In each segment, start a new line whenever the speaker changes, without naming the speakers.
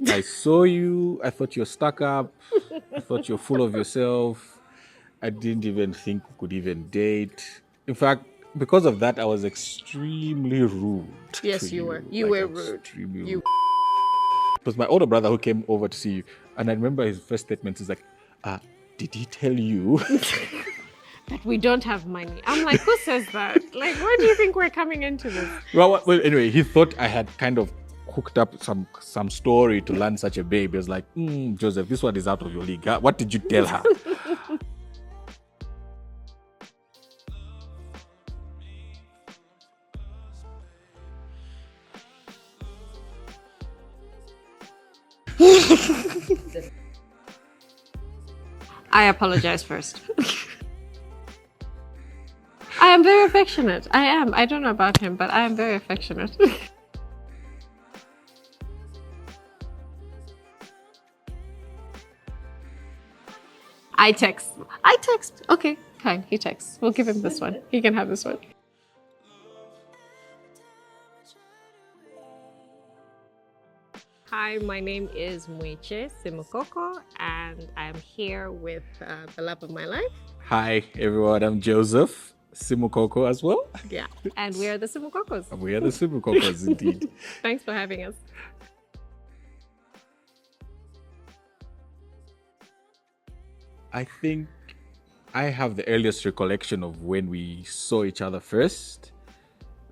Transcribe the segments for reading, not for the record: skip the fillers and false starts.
I saw you. I thought you're stuck up. I thought you're full of yourself. I didn't even think we could even date. In fact, because of that, I was extremely rude
Yes,
to
you were.
you.
You were rude.
Extremely
You.
rude. It was my older brother who came over to see you. And I remember his first statement is like, did he tell you?
That we don't have money. I'm like, who says that? Like, why do you think we're coming into this?
Well, anyway, he thought I had kind of hooked up some story to land such a babe. He was like, Joseph, this one is out of your league. Huh? What did you tell her?
I apologize first. I am very affectionate. I am. I don't know about him, but I am very affectionate. I text. Okay, fine. He texts. We'll give him this one. He can have this one. Hi, my name is Mwiche Simukoko, and I'm here with the love of my life.
Hi, everyone. I'm Joseph Simukoko as well.
Yeah, and we are the Simukokos.
We are the Simukokos, indeed.
Thanks for having us.
I think I have the earliest recollection of when we saw each other first,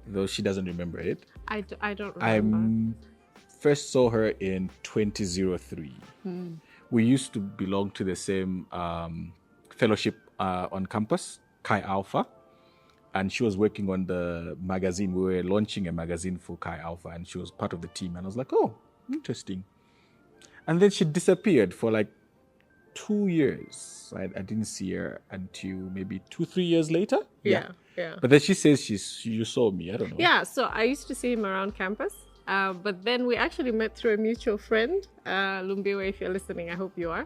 though she doesn't remember it.
I don't remember.
First saw her in 2003. We used to belong to the same fellowship on campus, Chi Alpha, and she was working on the magazine. We were launching a magazine for Chi Alpha, and she was part of the team. And I was like, oh, interesting. And then she disappeared for like 2 years. I didn't see her until maybe 2-3 years later.
Yeah.
But then she says you saw me. I don't know.
Yeah, so I used to see him around campus. But then we actually met through a mutual friend, Lumbiwe, if you're listening, I hope you are.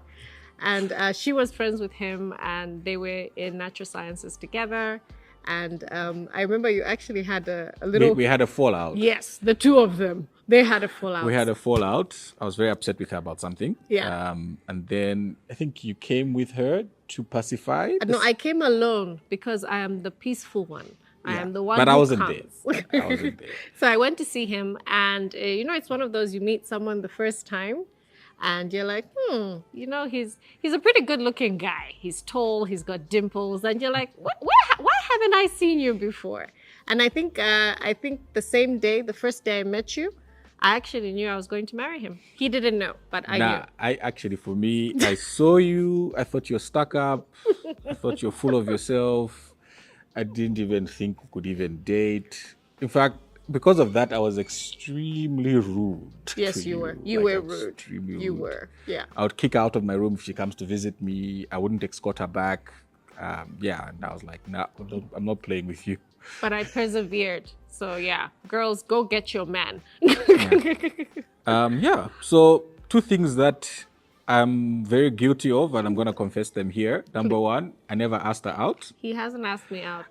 And she was friends with him, and they were in natural sciences together. And I remember you actually had a little...
We had a fallout.
Yes, the two of them. They had a fallout.
We had a fallout. I was very upset with her about something.
Yeah.
And then I think you came with her to pacify.
No, I came alone because I am the peaceful one. I am the one
but
who
I wasn't
comes.
there. I wasn't there.
So I went to see him, and it's one of those, you meet someone the first time, and you're like, he's a pretty good-looking guy. He's tall, he's got dimples, and you're like, why haven't I seen you before? And I think the same day, the first day I met you, I actually knew I was going to marry him. He didn't know, but I knew.
For me, I saw you. I thought you're stuck up. I thought you're full of yourself. I didn't even think we could even date. In fact, because of that, I was extremely rude.
Yes, you were. You were rude. You were. Yeah.
I would kick her out of my room if she comes to visit me. I wouldn't escort her back. And I was like, nah, I'm not playing with you.
But I persevered. So yeah, girls, go get your man.
So 2 things that I'm very guilty of, and I'm going to confess them here. Number 1, I never asked her out.
He hasn't asked me out.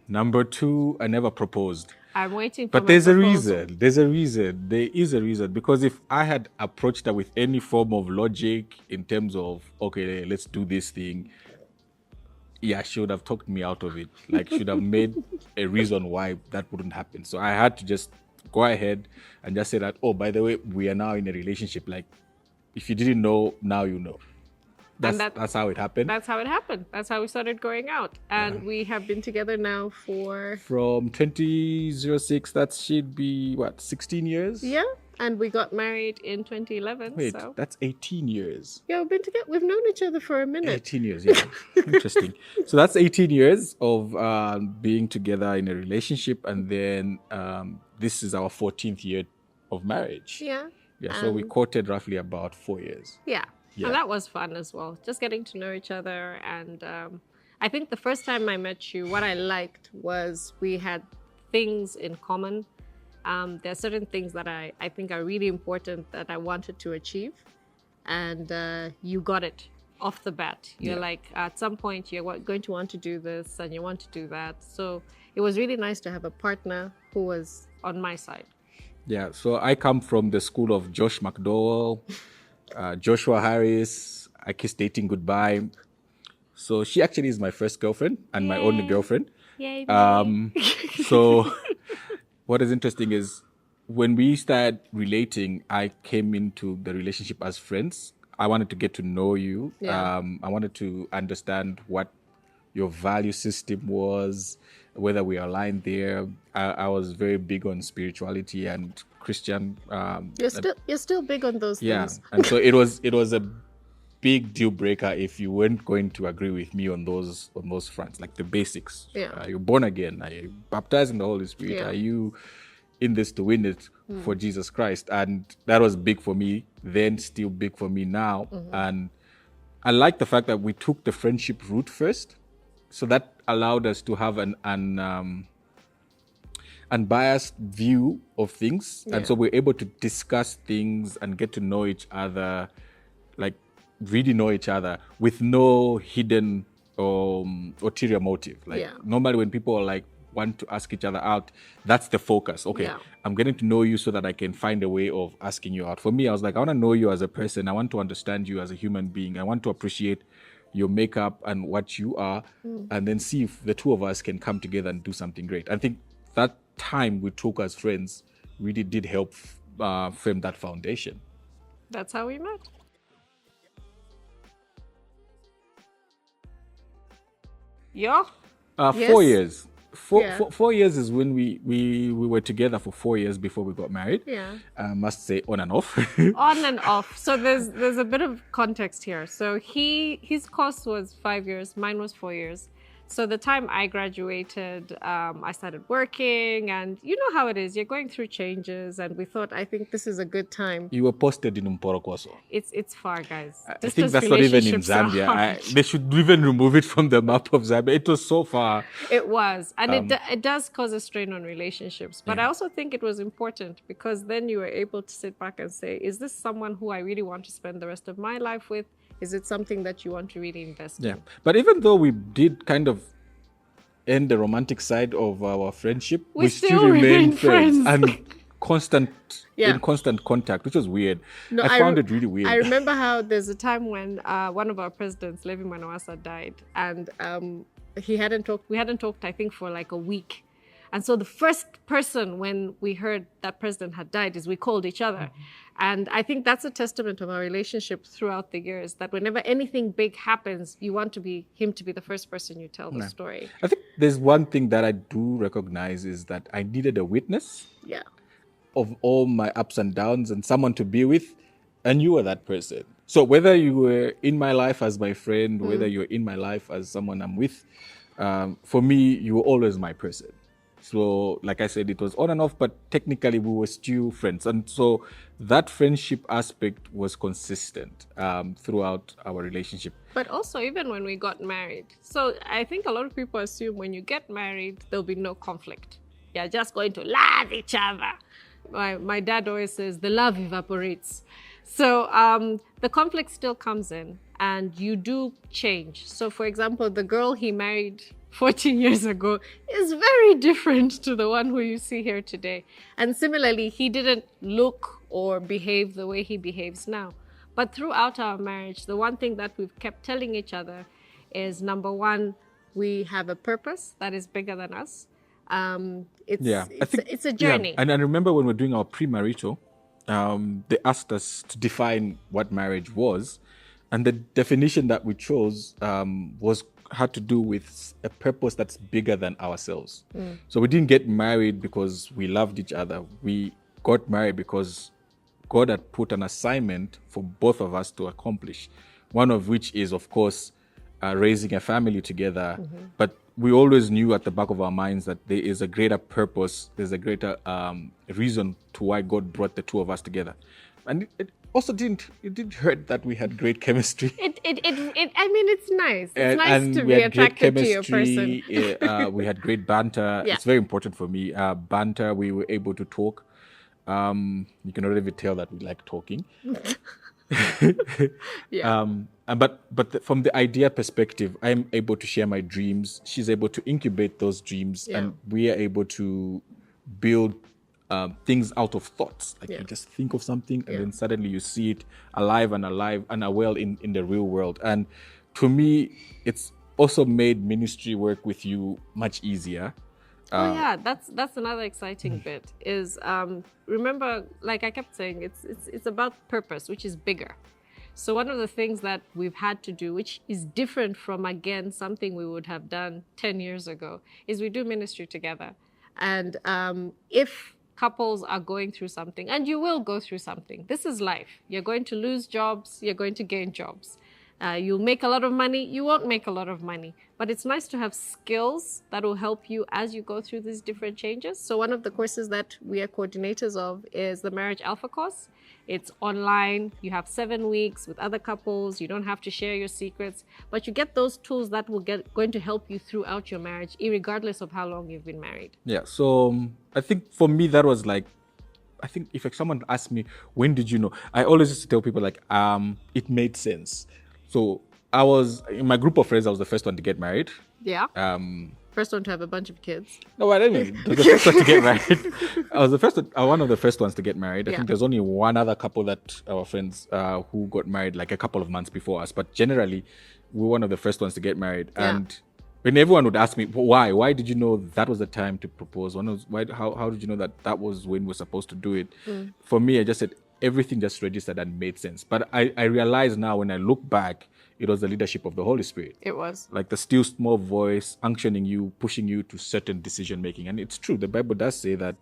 Number 2, I never proposed.
I'm waiting for
But there's a reason. There is a reason. Because if I had approached her with any form of logic in terms of, okay, let's do this thing, she would have talked me out of it. Like, should have made a reason why that wouldn't happen. So I had to just go ahead and just say that, oh, by the way, we are now in a relationship. Like, if you didn't know, now you know. That's how it happened.
That's how it happened. That's how we started going out. And we have been together now
from 2006, that should be, 16 years?
Yeah. And we got married in 2011.
Wait, that's 18 years.
Yeah, we've been together. We've known each other for a minute.
18 years, yeah. Interesting. So that's 18 years of being together in a relationship. And then this is our 14th year of marriage.
Yeah.
Yeah, so we courted roughly about 4 years.
Yeah. And that was fun as well. Just getting to know each other. And I think the first time I met you, what I liked was we had things in common. There are certain things that I think are really important that I wanted to achieve. And you got it off the bat. You're like, at some point, you're going to want to do this and you want to do that. So it was really nice to have a partner who was on my side.
Yeah, so I come from the school of Josh McDowell, Joshua Harris. I kissed dating goodbye. So she actually is my first girlfriend and my only
Yay.
girlfriend.
Yay me.
So what is interesting is when we started relating, I came into the relationship as friends. I wanted to get to know you.
Yeah.
I wanted to understand what your value system was, whether we aligned there. I was very big on spirituality and Christian.
You're still big on those
Yeah,
things.
and so it was a big deal breaker if you weren't going to agree with me on those fronts, like the basics.
Yeah.
Are you born again? Are you baptized in the Holy Spirit?
Yeah.
Are you in this to win it for Jesus Christ? And that was big for me then, still big for me now. And I like the fact that we took the friendship route first, so that allowed us to have an unbiased view of things, and so we're able to discuss things and get to know each other, like really know each other with no hidden ulterior motive. Like normally when people are like want to ask each other out, that's the focus. Okay, I'm getting to know you so that I can find a way of asking you out. For me, I was like, I want to know you as a person. I want to understand you as a human being. I want to appreciate your makeup and what you are, and then see if the two of us can come together and do something great. I think that time we took as friends really did help frame that foundation.
That's how we met. Yeah.
4 years.
Yeah.
4 years is when we were together for 4 years before we got married.
Yeah.
I must say on and off.
On and off. So there's a bit of context here. So his course was 5 years, mine was 4 years. So the time I graduated, I started working, and you know how it is. You're going through changes, and we thought, I think this is a good time.
You were posted in Mporokwaso.
It's far, guys.
I think that's not even in Zambia. They should even remove it from the map of Zambia. It was so far.
It was. And it does cause a strain on relationships. But I also think it was important because then you were able to sit back and say, is this someone who I really want to spend the rest of my life with? Is it something that you want to really invest in?
But even though we did kind of end the romantic side of our friendship, we still remain friends and in constant contact, which was weird. No, I found it really weird.
I remember how there's a time when one of our presidents, Levi Manawasa, died, and we hadn't talked, I think, for like a week. And so the first person when we heard that president had died is we called each other. And I think that's a testament of our relationship throughout the years, that whenever anything big happens, you want him to be the first person you tell the story.
I think there's one thing that I do recognize is that I needed a witness of all my ups and downs and someone to be with, and you were that person. So whether you were in my life as my friend, whether you're in my life as someone I'm with, for me, you were always my person. So, like I said, it was on and off, but technically we were still friends. And so that friendship aspect was consistent throughout our relationship.
But also, even when we got married. So I think a lot of people assume when you get married, there'll be no conflict. You're just going to love each other. My dad always says the love evaporates. So the conflict still comes in and you do change. So for example, the girl he married 14 years ago is very different to the one who you see here today. And similarly, he didn't look or behave the way he behaves now. But throughout our marriage, the one thing that we've kept telling each other is, number one, we have a purpose that is bigger than us. It's a journey.
And I remember when we were doing our premarital, they asked us to define what marriage was. And the definition that we chose had to do with a purpose that's bigger than ourselves. So we didn't get married because we loved each other. We got married because God had put an assignment for both of us to accomplish. One of which is, of course, raising a family together. But we always knew at the back of our minds that there is a greater purpose, there's a greater reason to why God brought the two of us together. And it also didn't hurt that we had great chemistry. I
mean, it's nice. It's nice to be attracted to your person.
We had great banter. It's very important for me. Banter, we were able to talk. You can already tell that we like talking. But from the idea perspective, I'm able to share my dreams. She's able to incubate those dreams, and we are able to build things out of thoughts. Like you just think of something and then suddenly you see it alive and well in the real world. And to me, it's also made ministry work with you much easier.
Oh yeah, that's another exciting bit is remember, like I kept saying, it's about purpose, which is bigger. So one of the things that we've had to do, which is different from, again, something we would have done 10 years ago, is we do ministry together. And if couples are going through something, and you will go through something, this is life. You're going to lose jobs, you're going to gain jobs. You'll make a lot of money, you won't make a lot of money. But it's nice to have skills that will help you as you go through these different changes. So one of the courses that we are coordinators of is the Marriage Alpha course. It's online, you have 7 weeks with other couples, you don't have to share your secrets, but you get those tools that will going to help you throughout your marriage, regardless of how long you've been married.
Yeah, so I think for me, that was like, I think if someone asked me, when did you know? I always used to tell people like, it made sense. So I was, in my group of friends, I was the first one to get married.
Yeah. First one to have a bunch of kids.
No, I didn't. The first one to get married. I was the first, one of the first ones to get married. I think there's only one other couple that our friends who got married like a couple of months before us. But generally, we were one of the first ones to get married.
Yeah.
And when everyone would ask me, why did you know that was the time to propose? How did you know that was when we're supposed to do it? For me, I just said, everything just registered and made sense. But I realize now when I look back, it was the leadership of the Holy Spirit.
It was.
Like the still small voice unctioning you, pushing you to certain decision making. And it's true. The Bible does say that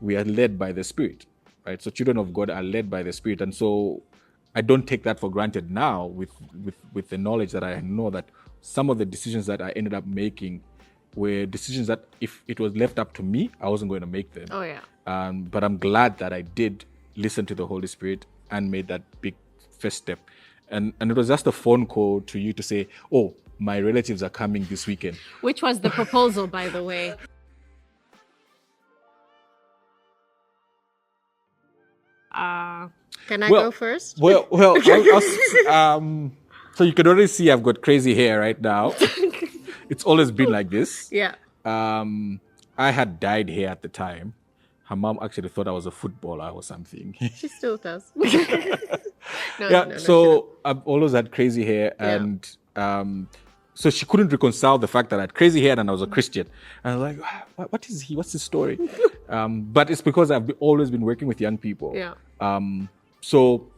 we are led by the Spirit, right? So children of God are led by the Spirit. And so I don't take that for granted now with the knowledge that I know that some of the decisions that I ended up making were decisions that if it was left up to me, I wasn't going to make them.
Oh, yeah.
But I'm glad that I did listen to the Holy Spirit and made that big first step. And it was just a phone call to you to say, oh, my relatives are coming this weekend.
Which was the proposal, by the way. Can I go first?
Well, so you can already see I've got crazy hair right now. It's always been like this.
Yeah.
I had dyed hair at the time. Her mom actually thought I was a footballer or something.
She still does.
So I've always had crazy hair, and so she couldn't reconcile the fact that I had crazy hair and I was a Christian. And I was like, what is he? What's his story? But it's because I've always been working with young people.
Yeah.
So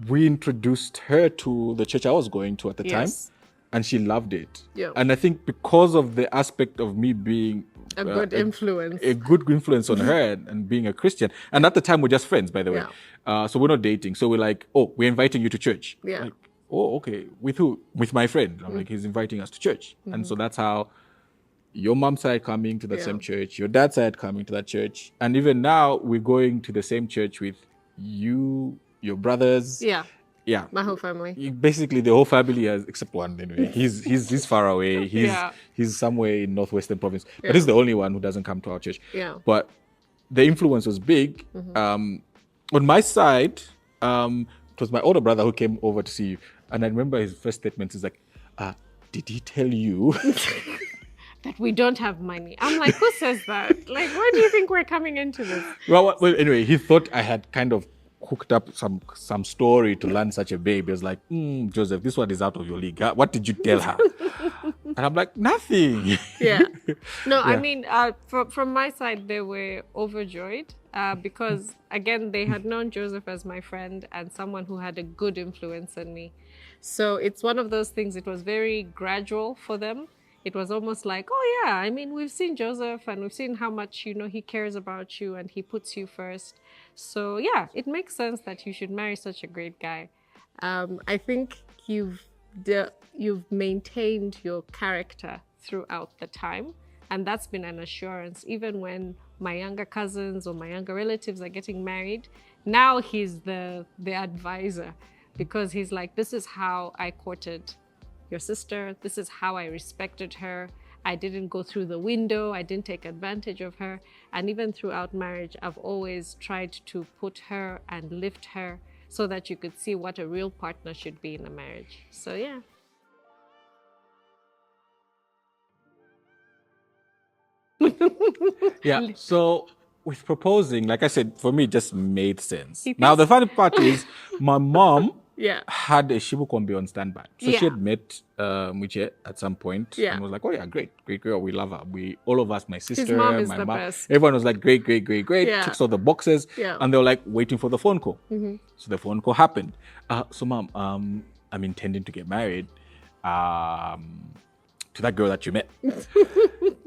we introduced her to the church I was going to at the time, and she loved it.
Yeah.
And I think because of the aspect of me being
a good influence.
A good influence on her and being a Christian. And at the time, we're just friends, by the way. So we're not dating. So we're like, oh, we're inviting you to church.
Yeah.
Like, oh, okay. With who? With my friend. I'm like, he's inviting us to church. And so that's how your mom started coming to the same church. Your dad started coming to that church. And even now, we're going to the same church with you, your brothers.
Yeah.
Yeah,
my whole family.
Basically, the whole family has, except one anyway. He's far away. He's somewhere in northwestern province. But he's the only one who doesn't come to our church.
Yeah.
But the influence was big. On my side, it was my older brother who came over to see you, and I remember his first statement is like, "Did he tell you
that we don't have money?" I'm like, "Who says that? Like, why do you think we're coming into this?"
Well, anyway, he thought I had kind of cooked up some story to land such a babe. He was like, Joseph, this one is out of your league. What did you tell her? And I'm like, nothing.
Yeah. No, I mean, from my side, they were overjoyed because, again, they had known Joseph as my friend and someone who had a good influence on me. So it's one of those things, it was very gradual for them. It was almost like, oh yeah, I mean, we've seen Joseph and we've seen how much, he cares about you and he puts you first. So yeah, it makes sense that you should marry such a great guy. I think you've maintained your character throughout the time. And that's been an assurance. Even when my younger cousins or my younger relatives are getting married, now he's the advisor, because he's like, this is how I courted your sister. This is how I respected her. I didn't go through the window. I didn't take advantage of her. And even throughout marriage, I've always tried to put her and lift her so that you could see what a real partner should be in a marriage. So yeah.
Yeah. So with proposing, like I said, for me, it just made sense.
He
Now,
thinks-
the funny part is my mom
Yeah.
had a Shibukombe on standby. So she
Yeah.
had met Mwiche at some point
Yeah.
and was like, oh, yeah, great girl. We love her. All of us, my sister,
mom is
my
the
mom,
best.
everyone was like, great.
Yeah.
Ticks all the boxes.
Yeah.
And they were like waiting for the phone call. So the phone call happened. So, mom, I'm intending to get married to that girl that you met.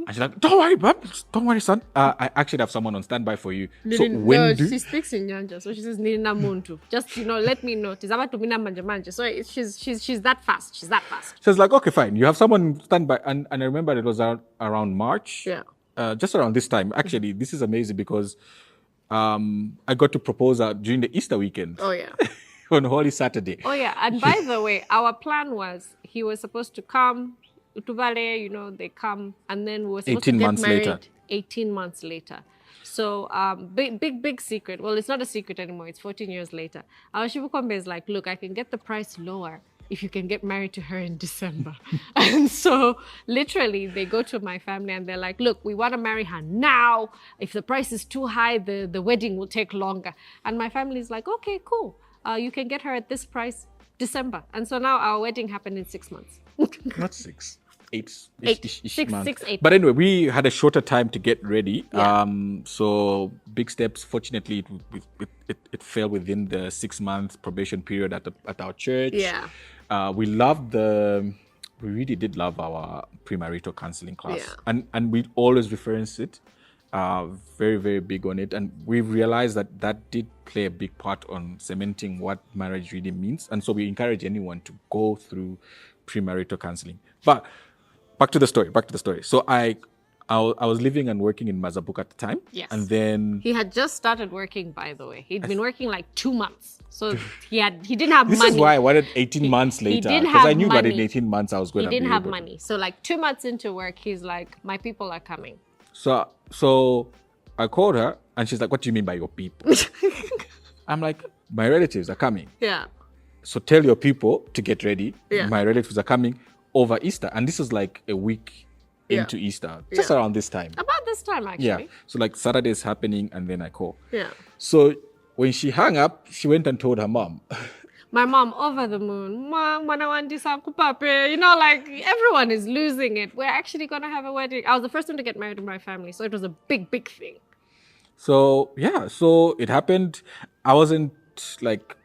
And she's like, don't worry, bub. Don't worry, son. I actually have someone on standby for you. So when
no, she speaks in Nyanja, so she says Nina Muntu. Just let me know. Tizaba tumina manja manja. So she's that fast. She's that fast.
She's like, okay, fine. You have someone on standby. And I remember it was around March.
Yeah.
Just around this time. Actually, this is amazing because I got to propose during the Easter weekend.
Oh yeah.
On Holy Saturday.
Oh yeah. And by the way, our plan was he was supposed to come. Utuvale, they come, and then we were supposed to
18
get
months
married
later.
18 months later. So, big secret. Well, it's not a secret anymore. It's 14 years later. Our Shibukombe is like, look, I can get the price lower if you can get married to her in December. And so, literally, they go to my family and they're like, look, we want to marry her now. If the price is too high, the wedding will take longer. And my family is like, okay, cool. You can get her at this price, December. And so now our wedding happened in 6 months.
Not 6. 8
6,
months.
8.
But anyway, we had a shorter time to get ready.
Yeah.
So big steps. Fortunately, it fell within the 6-month probation period at our church.
Yeah.
We really did love our premarital counseling class.
Yeah.
And we always reference it. Very, very big on it. And we realized that did play a big part on cementing what marriage really means. And so we encourage anyone to go through premarital counseling. But back to the story. So I was living and working in Mazabuka at the time.
Yes.
And then
he had just started working, by the way. He'd been working like 2 months. So he didn't have
this
money.
is why I wanted 18 months later.
didn't
Because I
have
knew that in
money.
18 months I was going
He
to be
didn't have
able to.
money. So like 2 months into work, he's like, my people are coming.
So I called her and she's like, what do you mean by your people? I'm like, my relatives are coming.
Yeah.
So tell your people to get ready.
Yeah.
My relatives are coming over Easter. And this was like a week
Yeah.
into Easter, just
Yeah.
around this time.
About this time, actually.
Yeah. So like Saturday is happening and then I call.
Yeah.
So when she hung up, she went and told her mom.
My mom, over the moon. Mom, like everyone is losing it. We're actually going to have a wedding. I was the first one to get married in my family. So it was a big, big thing.
So yeah, so it happened. I wasn't like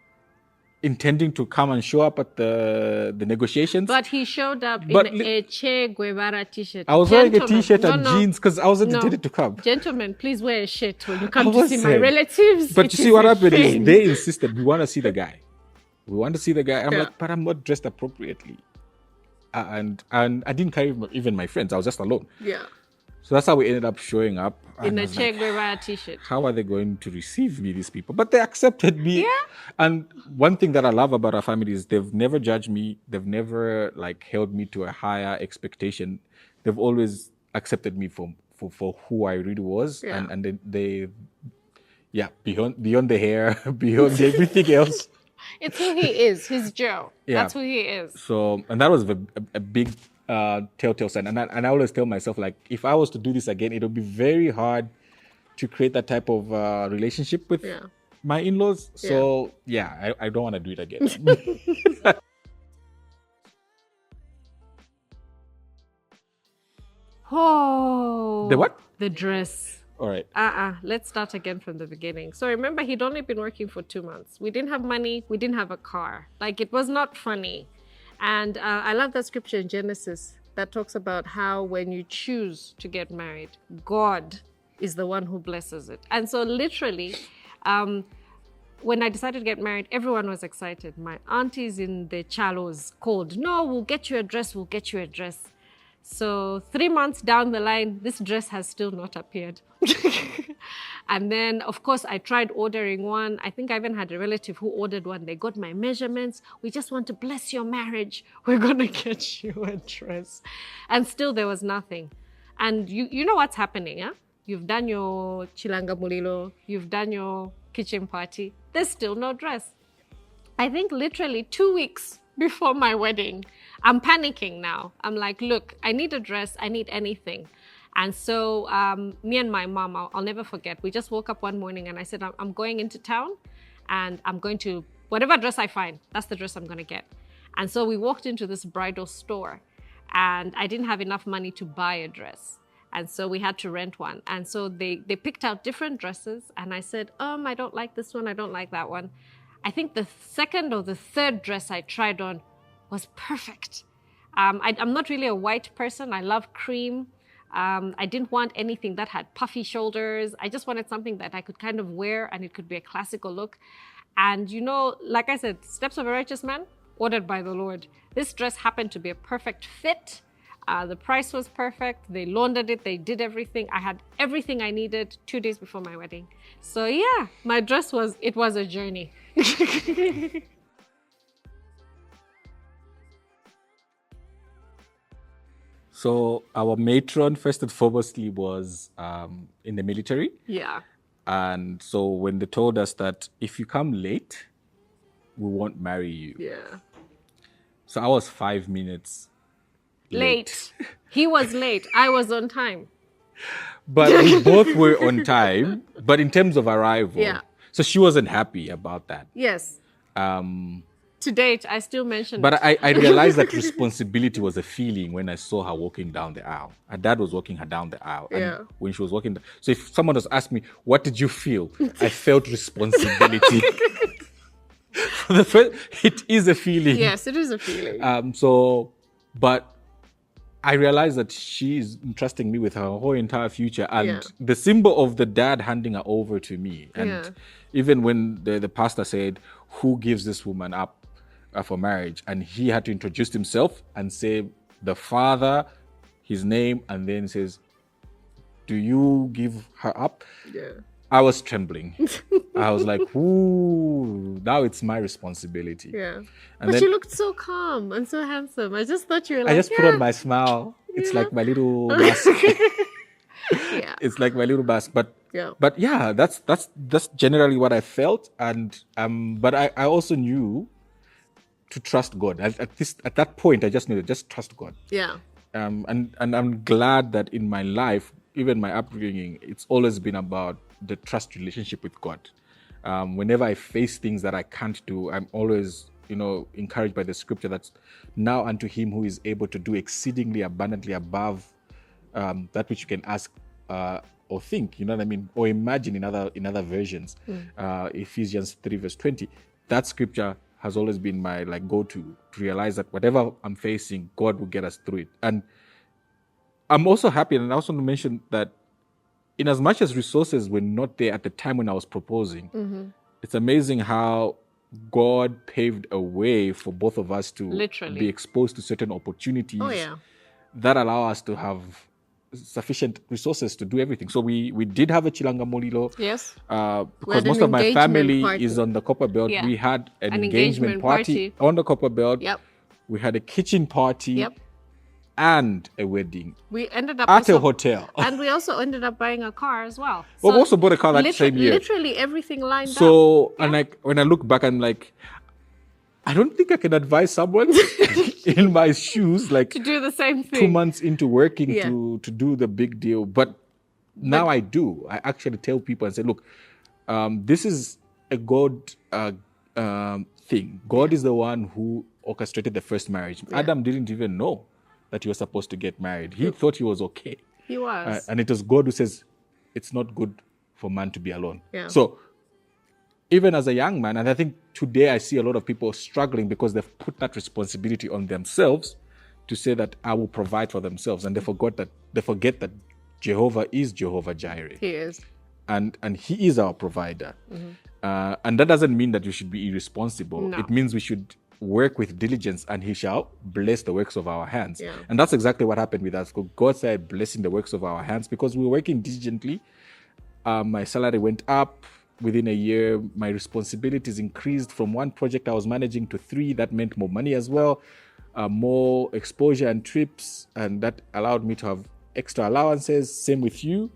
intending to come and show up at the negotiations.
But he showed up
But
in a Che Guevara t-shirt.
I was wearing a
Gentlemen,
t-shirt and
no.
jeans because I wasn't
No.
intended to come.
Gentlemen, please wear a shirt when you come
I
to
was
see my
saying.
relatives.
But
It
you see
is
what
a
happened is
shame.
they insisted, we want to see the guy. We want to see the guy. I'm
Yeah.
like, but I'm not dressed appropriately. And I didn't carry even my friends. I was just alone.
Yeah.
So that's how we ended up showing up.
In
And I
a
was
Che
like,
Guevara t-shirt.
how are they going to receive me, these people? But they accepted me.
Yeah.
And one thing that I love about our family is they've never judged me. They've never like held me to a higher expectation. They've always accepted me for who I really was.
Yeah.
And they beyond the hair, beyond everything else.
It's who he is. He's Joe.
Yeah.
That's who he is.
So, and that was a big telltale sign. And I always tell myself, like, if I was to do this again, it would be very hard to create that type of relationship with
Yeah.
my in-laws. So, yeah, I don't want to do it again.
Oh.
The what?
The dress.
All right.
Let's start again from the beginning. So remember, he'd only been working for 2 months. We didn't have money. We didn't have a car. Like, it was not funny. And I love that scripture in Genesis that talks about how when you choose to get married, God is the one who blesses it. And so literally, when I decided to get married, everyone was excited. My aunties in the chalos called, no, we'll get you a dress, we'll get you a dress. So 3 months down the line, this dress has still not appeared. And then, of course, I tried ordering one. I think I even had a relative who ordered one. They got my measurements. We just want to bless your marriage. We're going to get you a dress. And still there was nothing. And you know what's happening, huh? You've done your chilanga mulilo. You've done your kitchen party. There's still no dress. I think literally 2 weeks before my wedding, I'm panicking now. I'm like, look, I need a dress. I need anything. And so me and my mom, I'll never forget, we just woke up one morning and I said, I'm going into town and I'm going to, whatever dress I find, that's the dress I'm going to get. And so we walked into this bridal store and I didn't have enough money to buy a dress. And so we had to rent one. And so they picked out different dresses and I said, I don't like this one, I don't like that one. I think the second or the third dress I tried on was perfect. I'm not really a white person. I love cream. I didn't want anything that had puffy shoulders. I just wanted something that I could kind of wear and it could be a classical look. And you know, like I said, Steps of a Righteous Man, ordered by the Lord. This dress happened to be a perfect fit. The price was perfect. They laundered it. They did everything. I had everything I needed 2 days before my wedding. So yeah, my dress was a journey.
So our matron, first and foremostly, was in the military.
Yeah.
And so when they told us that if you come late, we won't marry you.
Yeah.
So I was 5 minutes
late. He was late. I was on time.
But we both were on time. But in terms of arrival,
Yeah.
So she wasn't happy about that.
Yes. To date, I still mention
But
it.
I realized that responsibility was a feeling when I saw her walking down the aisle. Her dad was walking her down the aisle. And
Yeah.
when she was walking, so if someone was asking me, what did you feel? I felt responsibility. It is a feeling.
Yes, it is a feeling.
But I realized that she is entrusting me with her whole entire future. And
Yeah.
the symbol of the dad handing her over to me. And
Yeah.
even when the pastor said, who gives this woman up for marriage? And he had to introduce himself and say the father, his name, and then says, do you give her up?
Yeah.
I was trembling. I was like, ooh, now it's my responsibility.
Yeah.
And
But
then
you looked so calm and so handsome. I just thought you were like,
I just put on my smile. It's like my little mask.
Yeah.
It's like my little mask. But
Yeah.
yeah, that's generally what I felt. And but I also knew to trust God. At that point, I just knew to just trust God.
Yeah.
And I'm glad that in my life, even my upbringing, it's always been about the trust relationship with God. Whenever I face things that I can't do, I'm always, encouraged by the scripture that's now unto him who is able to do exceedingly abundantly above that which you can ask or think, you know what I mean, or imagine in other versions. Ephesians 3 verse 20. That scripture has always been my go-to to realize that whatever I'm facing, God will get us through it. And I'm also happy, and I also want to mention that in as much as resources were not there at the time when I was proposing, it's amazing how God paved a way for both of us to
Literally.
be exposed to certain opportunities that allow us to have sufficient resources to do everything. So we did have a Chilanga Molilo.
Yes.
Because most of my family is on the Copper Belt.
Yeah.
We had an engagement party on the Copper Belt.
Yep.
We had a kitchen party.
Yep.
And a wedding
We ended up
at a
also,
hotel.
and we also ended up buying a car as well.
Well, we also bought a car that same year.
Literally everything lined up.
So, and when I look back, I'm like, I don't think I can advise someone in my shoes, like
to do the same thing.
2 months into working
Yeah.
to do the big deal. But now I do. I actually tell people and say, look, this is a God thing. God is the one who orchestrated the first marriage. Adam didn't even know that he was supposed to get married. He thought he was okay.
He was.
And it was God who says, it's not good for man to be alone.
Yeah.
So even as a young man, and I think today I see a lot of people struggling because they've put that responsibility on themselves to say that I will provide for themselves. And they forget that Jehovah is Jehovah Jireh.
He is.
And he is our provider. And that doesn't mean that we should be irresponsible.
No.
It means we should work with diligence and he shall bless the works of our hands.
Yeah.
And that's exactly what happened with us. God started blessing the works of our hands because we were working diligently. My salary went up within a year. My responsibilities increased from one project I was managing to 3. That meant more money as well, more exposure and trips. And that allowed me to have extra allowances. Same with you.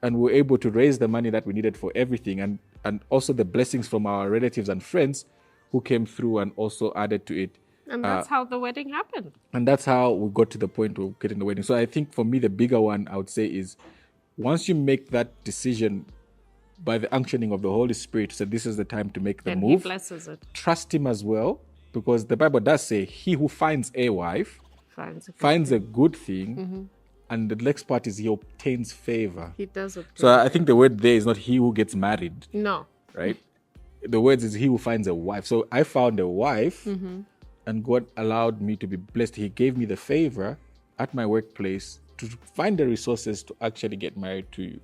And we were able to raise the money that we needed for everything. And also the blessings from our relatives and friends who came through and also added to it.
And that's how the wedding happened.
And that's how we got to the point of getting the wedding. So I think for me, the bigger one I would say is once you make that decision by the unctioning of the Holy Spirit, so this is the time to make the
And
move.
he blesses it.
Trust him as well, because the Bible does say, he who finds a wife finds a good thing. And the next part is he obtains favor.
He does obtain
So I think the word there is not he who gets married.
No.
Right? The word is he who finds a wife. So I found a wife, and God allowed me to be blessed. He gave me the favor at my workplace to find the resources to actually get married to you.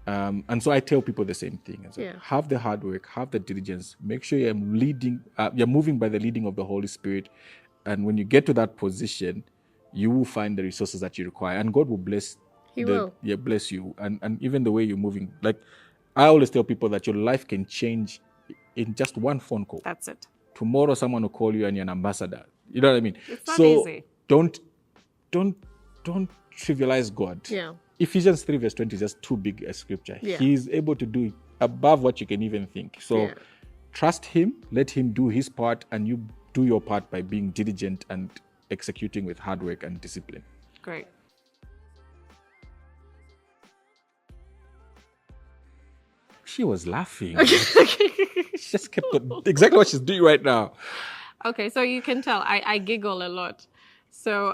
And so I tell people the same thing. Have the hard work, have the diligence, make sure you're moving by the leading of the Holy Spirit. And when you get to that position, you will find the resources that you require. And God will bless.
He will.
Yeah, bless you. And even the way you're moving. Like, I always tell people that your life can change in just one phone call.
That's it.
Tomorrow someone will call you and you're an ambassador. You know what I mean?
It's not easy.
Don't trivialize God.
Yeah.
Ephesians 3 verse 20 is just too big a scripture.
Yeah.
He is able to do above what you can even think. So trust him, let him do his part, and you do your part by being diligent and executing with hard work and discipline.
Great.
She was laughing. She just kept on, exactly what she's doing right now.
Okay, so you can tell I giggle a lot. So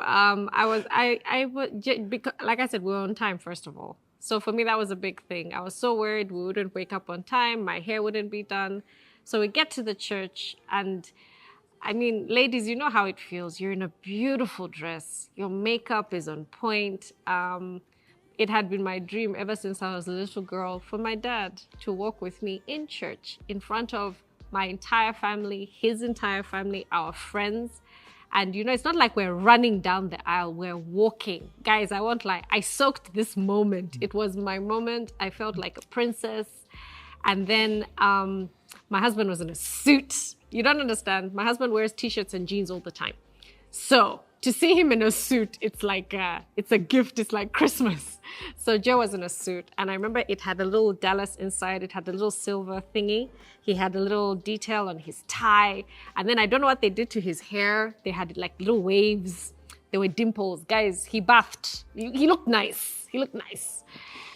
because, like I said, we were on time, first of all. So for me, that was a big thing. I was so worried we wouldn't wake up on time. My hair wouldn't be done. So we get to the church, and I mean, ladies, you know how it feels. You're in a beautiful dress. Your makeup is on point. It had been my dream ever since I was a little girl for my dad to walk with me in church in front of my entire family, his entire family, our friends. And, you know, it's not like we're running down the aisle, we're walking. Guys, I won't lie, I soaked this moment. It was my moment. I felt like a princess. And then my husband was in a suit. You don't understand. My husband wears t-shirts and jeans all the time. So to see him in a suit, it's like, it's a gift. It's like Christmas. So Joe was in a suit. And I remember it had a little Dallas inside. It had a little silver thingy. He had a little detail on his tie. And then I don't know what they did to his hair. They had like little waves. There were dimples. Guys, he bathed. He looked nice. He looked nice.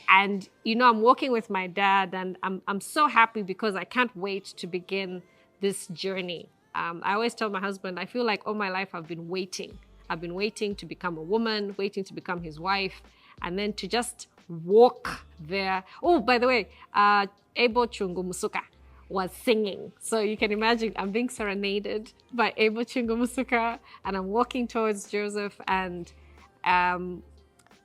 And, you know, I'm walking with my dad, and I'm so happy because I can't wait to begin this journey. I always tell my husband, I feel like all my life I've been waiting. I've been waiting to become a woman, waiting to become his wife, and then to just walk there. Oh, by the way, Ebo Chungu Musuka was singing. So you can imagine I'm being serenaded by Ebo Chungu Musuka, and I'm walking towards Joseph, and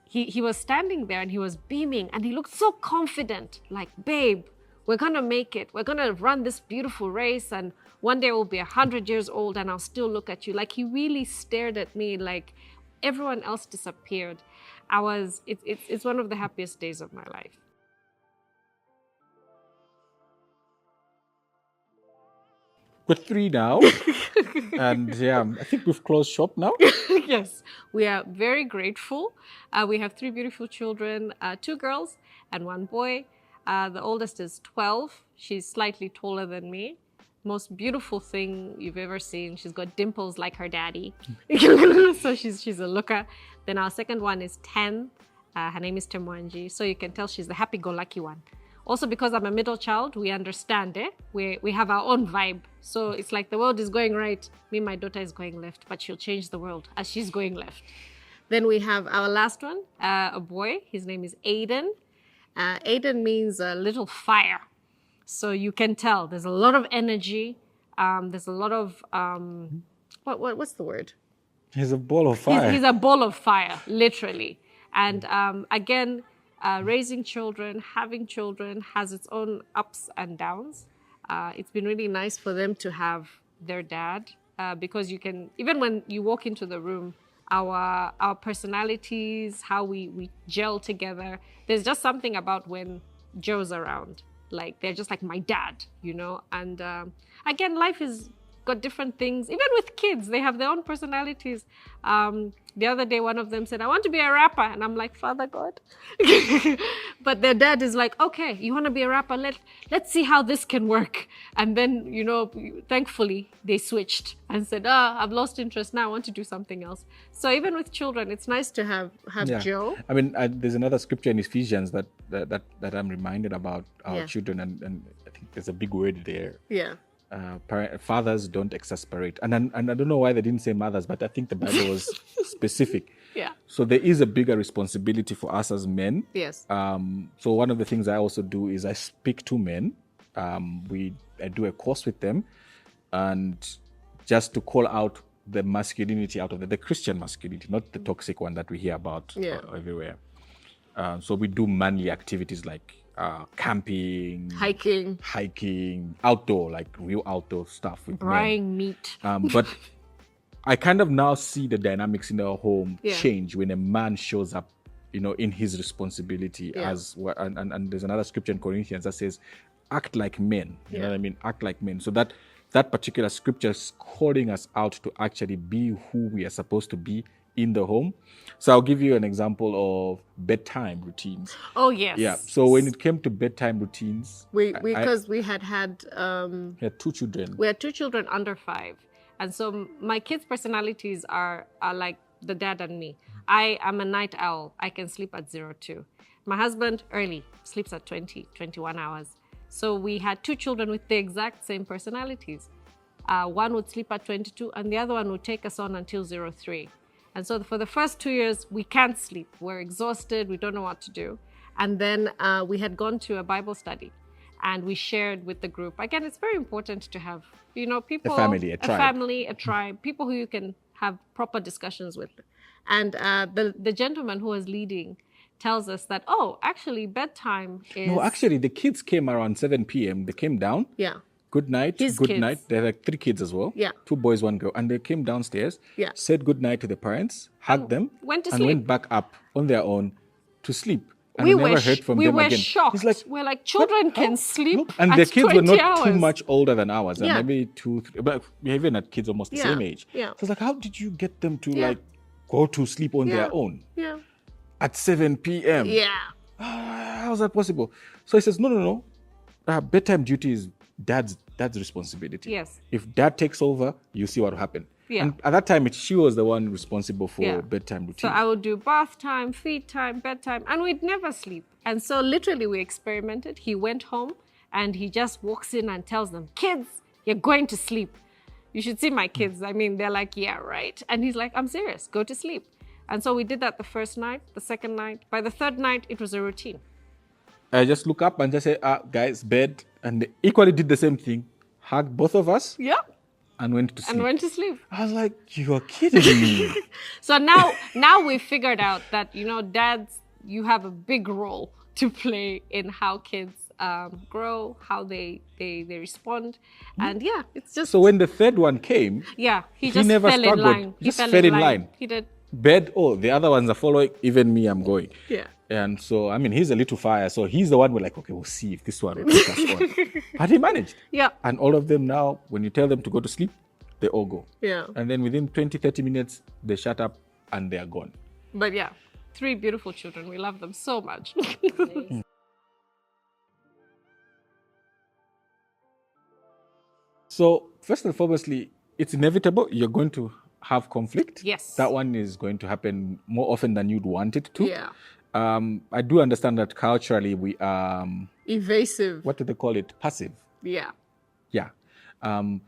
he was standing there and he was beaming, and he looked so confident, like, babe, we're gonna make it. We're gonna run this beautiful race, and one day we'll be 100 years old and I'll still look at you. Like, he really stared at me like everyone else disappeared. It's one of the happiest days of my life.
We're 3 now. And yeah, I think we've closed shop now.
Yes, we are very grateful. We have 3 beautiful children, 2 girls and 1 boy. The oldest is 12. She's slightly taller than me. Most beautiful thing you've ever seen. She's got dimples like her daddy. So she's a looker. Then our second one is 10. Her name is Temwanji. So you can tell she's the happy-go-lucky one. Also, because I'm a middle child, we understand it. We have our own vibe. So it's like the world is going right. Me, my daughter is going left, but she'll change the world as she's going left. Then we have our last one, a boy. His name is Aiden. Aiden means a little fire. So you can tell there's a lot of energy. There's a lot of, what's the word?
He's a ball of fire.
He's a ball of fire, literally. And again, raising children, having children has its own ups and downs. It's been really nice for them to have their dad because you can, even when you walk into the room, our personalities, how we gel together. There's just something about when Joe's around. Like, they're just like my dad, you know? And again, life is got different things. Even with kids, they have their own personalities. The other day, one of them said, I want to be a rapper. And I'm like, Father God. But their dad is like, okay, you want to be a rapper? Let's see how this can work. And then, you know, thankfully, they switched and said, I've lost interest now. I want to do something else. So even with children, it's nice to have Joe.
I mean, there's another scripture in Ephesians that I'm reminded about our children. And I think there's a big word there.
Yeah.
Fathers don't exasperate. And I don't know why they didn't say mothers, but I think the Bible was specific.
Yeah.
So there is a bigger responsibility for us as men.
Yes.
So one of the things I also do is I speak to men. I do a course with them, and just to call out the masculinity out of the Christian masculinity, not the toxic one that we hear about everywhere. So we do manly activities like camping, hiking, outdoor, like real outdoor stuff with
frying meat.
But I kind of now see the dynamics in our home change when a man shows up, you know, in his responsibility as well. And there's another scripture in Corinthians that says, act like men. You know what I mean? Act like men. So that particular scripture is calling us out to actually be who we are supposed to be in the home. So I'll give you an example of bedtime routines.
Oh, yes.
Yeah. So when it came to bedtime routines,
because we had
two children.
We had two children under 5. And so my kids' personalities are like the dad and me. I am a night owl. I can sleep at 02. My husband, early, sleeps at 21 hours. So we had two children with the exact same personalities. One would sleep at 22 and the other one would take us on until 03. And so for the first 2 years, we can't sleep. We're exhausted. We don't know what to do. And then we had gone to a Bible study and we shared with the group. Again, it's very important to have, you know, people,
a family,
a tribe, people who you can have proper discussions with. And the gentleman who was leading tells us that, actually bedtime is...
No, actually the kids came around 7 p.m. They came down.
Yeah.
Good night. Good night. They had like 3 kids as well.
Yeah.
2 boys, 1 girl. And they came downstairs, said good night to the parents, hugged them,
went to
and
sleep.
went back up on their own to sleep. And
we
never heard from them again.
We were shocked.
Like,
we're like, children can sleep
and
at
the kids
20
were not
hours.
too much older than ours. And maybe 2, 3. But we even had kids almost the same age.
Yeah.
So it's like, how did you get them to like go to sleep on their own?
Yeah.
At 7 p.m.
Yeah.
How's that possible? So he says, no. Bedtime duty is dad's responsibility.
Yes.
If dad takes over, you see what will happen.
Yeah.
And at that time, she was the one responsible for bedtime routine.
So I would do bath time, feed time, bedtime, and we'd never sleep. And so literally we experimented. He went home and he just walks in and tells them, kids, you're going to sleep. You should see my kids. I mean, they're like, yeah, right. And he's like, I'm serious, go to sleep. And so we did that the first night, the second night. By the third night, it was a routine.
I just look up and just say, guys, bed. And they equally did the same thing. Hugged both of us.
Yep.
And went to sleep. I was like, you're kidding me.
So now we've figured out that, you know, dads, you have a big role to play in how kids grow, how they respond. And it's just...
So when the third one came...
Yeah, he just
never
fell
struggled.
in line.
He just fell in line.
He did.
Bed, the other ones are following. Even me, I'm going.
Yeah.
And so, I mean, he's a little fire. So he's the one we're like, okay, we'll see if this one will take us on. But he managed.
Yeah.
And all of them now, when you tell them to go to sleep, they all go.
Yeah.
And then within 20, 30 minutes, they shut up and they are gone.
But 3 beautiful children. We love them so much.
So first and foremostly, it's inevitable. You're going to have conflict.
Yes.
That one is going to happen more often than you'd want it to.
Yeah.
I do understand that culturally we are...
evasive.
What do they call it? Passive.
Yeah.
Yeah.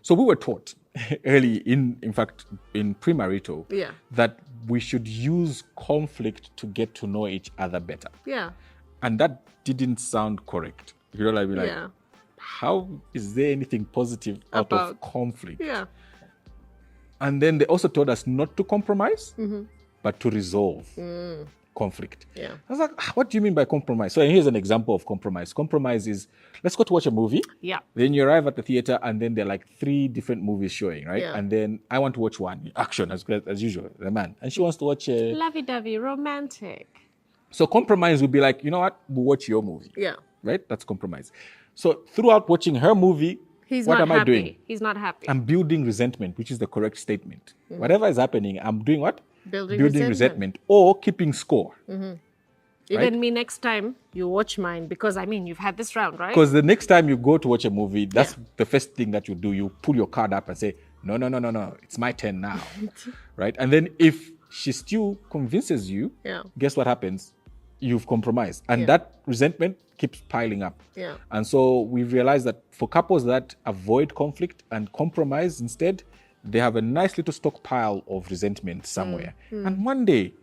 So we were taught early in fact, in premarital, that we should use conflict to get to know each other better.
Yeah.
And that didn't sound correct. You know, like, how is there anything positive out of conflict?
Yeah.
And then they also told us not to compromise, but to resolve conflict.
Yeah.
I was like, what do you mean by compromise? So here's an example of compromise. Compromise is, let's go to watch a movie.
Yeah.
Then you arrive at the theater and then there are like 3 different movies showing, right?
Yeah.
And then I want to watch one, action as usual, the man. And she wants to watch a...
lovey-dovey, romantic.
So compromise would be like, you know what? We'll watch your movie.
Yeah.
Right? That's compromise. So throughout watching her movie,
He's
what
not
am
happy.
I doing?
He's not happy.
I'm building resentment, which is the correct statement. Whatever is happening, I'm doing what?
Building
resentment or keeping score.
Even me, next time you watch mine, because I mean, you've had this round, right?
Because the next time you go to watch a movie, that's the first thing that you do. You pull your card up and say, no, it's my turn now. Right? And then if she still convinces you, guess what happens? You've compromised. And that resentment keeps piling up.
Yeah.
And so we've realized that for couples that avoid conflict and compromise instead, they have a nice little stockpile of resentment somewhere. And one day,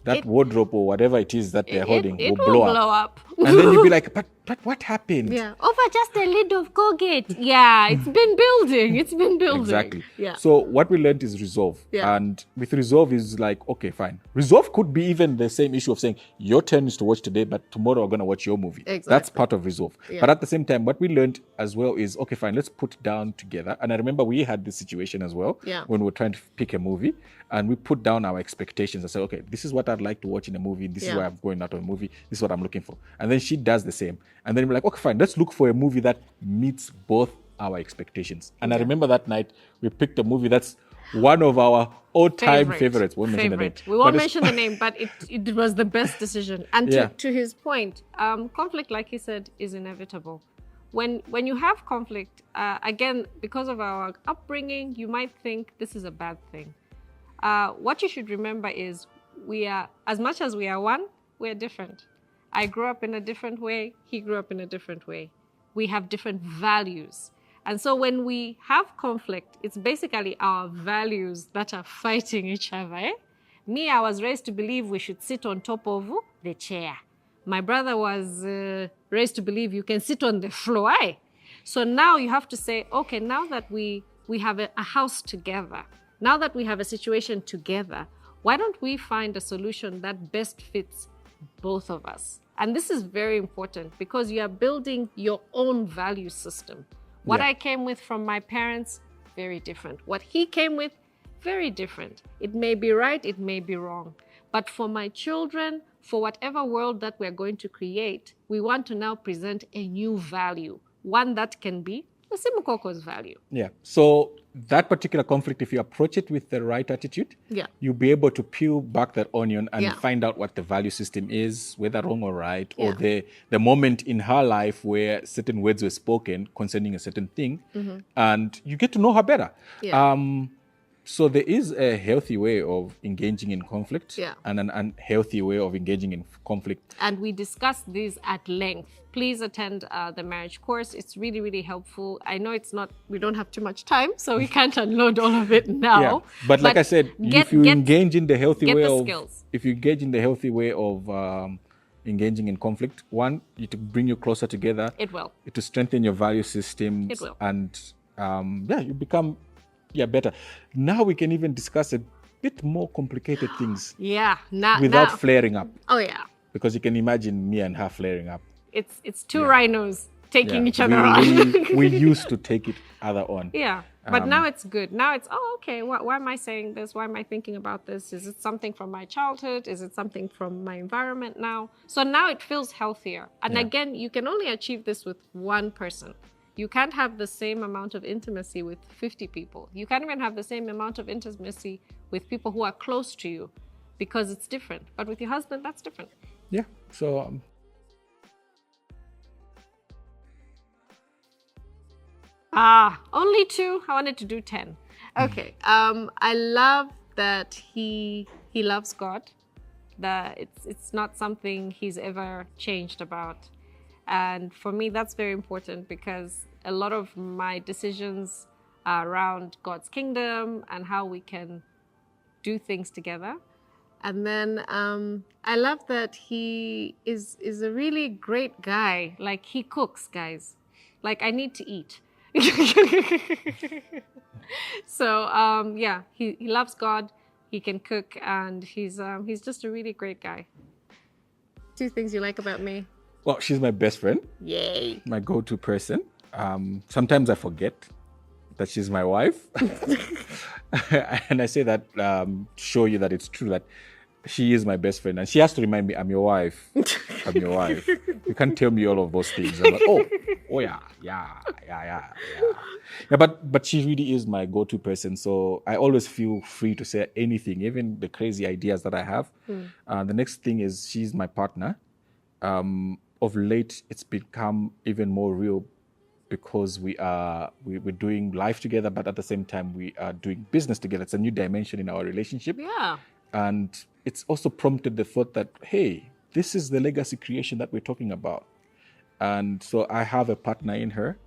that wardrobe or whatever it is that they're holding will blow up. And then you'll be like, but what happened?
Yeah, over just a lid of Colgate. Yeah, it's been building. It's been building.
Exactly.
Yeah.
So what we learned is resolve.
Yeah.
And with resolve is like, okay, fine. Resolve could be even the same issue of saying, your turn is to watch today, but tomorrow we're going to watch your movie.
Exactly.
That's part of resolve.
Yeah.
But at the same time, what we learned as well is, okay, fine, let's put down together. And I remember we had this situation as well when we were trying to pick a movie, and we put down our expectations and said, okay, this is what I'd like to watch in a movie. This is why I'm going out of a movie. This is what I'm looking for. And then she does the same. And then we're like, okay, fine, let's look for a movie that meets both our expectations. And I remember that night we picked a movie that's one of our all-time favorites. Won't mention the name.
We won't mention the name, but it was the best decision. And to his point, conflict, like he said, is inevitable. When you have conflict, again, because of our upbringing, you might think this is a bad thing. What you should remember is we are, as much as we are one, we're different. I grew up in a different way. He grew up in a different way. We have different values. And so when we have conflict, it's basically our values that are fighting each other. Eh? Me, I was raised to believe we should sit on top of the chair. My brother was raised to believe you can sit on the floor. Eh? So now you have to say, okay, now that we have a house together, now that we have a situation together, why don't we find a solution that best fits both of us? And this is very important because you are building your own value system. What I came with from my parents, very different. What he came with, very different. It may be right, it may be wrong. But for my children, for whatever world that we're going to create, we want to now present a new value, one that can be the Simukoko's value.
Yeah. So that particular conflict, if you approach it with the right attitude, you'll be able to peel back that onion and find out what the value system is, whether wrong or right, or the moment in her life where certain words were spoken concerning a certain thing, and you get to know her better. So there is a healthy way of engaging in conflict and an unhealthy way of engaging in conflict.
And we discussed these at length. Please attend the marriage course. It's really, really helpful. I know we don't have too much time, so we can't unload all of it now.
But like I said, if you engage in the healthy way of
skills.
If you engage in the healthy way of engaging in conflict, one, it will bring you closer together.
It will.
It will strengthen your value systems.
It will.
And you become better. Now we can even discuss a bit more complicated things. Without flaring up.
Oh yeah.
Because you can imagine me and her flaring up.
It's two rhinos taking each other on.
We used to take it other on.
Yeah. But now it's good. Now it's, okay, why am I saying this? Why am I thinking about this? Is it something from my childhood? Is it something from my environment now? So now it feels healthier. And again, you can only achieve this with one person. You can't have the same amount of intimacy with 50 people. You can't even have the same amount of intimacy with people who are close to you because it's different. But with your husband, that's different.
Yeah. So
only 2. I wanted to do 10. Okay. I love that he loves God. That it's not something he's ever changed about. And for me, that's very important because a lot of my decisions are around God's kingdom and how we can do things together. And then I love that he is a really great guy. Like, he cooks, guys. Like, I need to eat. So, he loves God. He can cook, and he's just a really great guy. 2 things you like about me?
Well, she's my best friend.
Yay.
My go-to person. Sometimes I forget that she's my wife. And I say that to show you that it's true, that she is my best friend. And she has to remind me, I'm your wife. I'm your wife. You can't tell me all of those things. I'm like, oh, Oh yeah, but she really is my go-to person, so I always feel free to say anything, even the crazy ideas that I have. The next thing is she's my partner. Of late it's become even more real because we're doing life together, but at the same time we are doing business together. It's a new dimension in our relationship.
Yeah.
And it's also prompted the thought that, hey, this is the legacy creation that we're talking about. And so I have a partner in her.